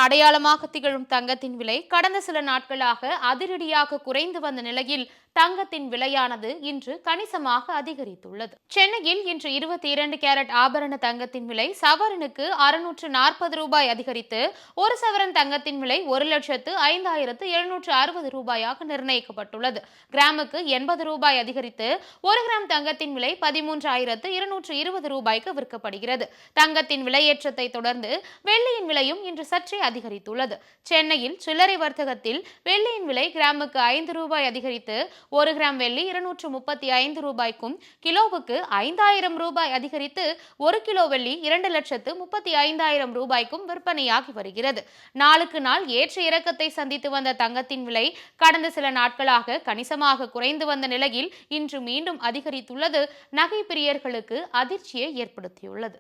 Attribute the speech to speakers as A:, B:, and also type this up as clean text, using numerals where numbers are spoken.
A: அடையாளமாக திகழும் தங்கத்தின் விலை கடந்த சில நாட்களாக அதிரடியாக குறைந்து வந்த நிலையில் தங்கத்தின் விலையானது இன்று கணிசமாக அதிகரித்துள்ளது. சென்னையில் இன்று 22 கேரட் ஆபரண தங்கத்தின் விலை சவரனுக்கு 640 ரூபாய் அதிகரித்து ஒரு சவரன் தங்கத்தின் விலை 1,05,760 ரூபாயாக நிர்ணயிக்கப்பட்டுள்ளது. கிராமுக்கு 80 ரூபாய் அதிகரித்து 1 கிராம் தங்கத்தின் விலை 13,220 ரூபாய்க்கு விற்கப்படுகிறது. தங்கத்தின் விலையேற்றத்தை தொடர்ந்து வெள்ளியின் விலையும் இன்று சற்றே அதிகரித்துள்ளது. சென்னையில் சில்லறை வர்த்தகத்தில் வெள்ளியின் விலை கிராமுக்கு 5 ரூபாய் அதிகரித்து 1 கிராம் வெள்ளி 235 ரூபாய்க்கும், கிலோவுக்கு 5,000 ரூபாய் அதிகரித்து 1 கிலோ வெள்ளி 2,35,000 ரூபாய்க்கும் விற்பனையாகி வருகிறது. நாளுக்கு நாள் ஏற்ற இறக்கத்தை சந்தித்து வந்த தங்கத்தின் விலை கடந்த சில நாட்களாக கணிசமாக குறைந்து வந்த நிலையில் இன்று மீண்டும் அதிகரித்துள்ளது நகை பிரியர்களுக்கு அதிர்ச்சியை ஏற்படுத்தியுள்ளது.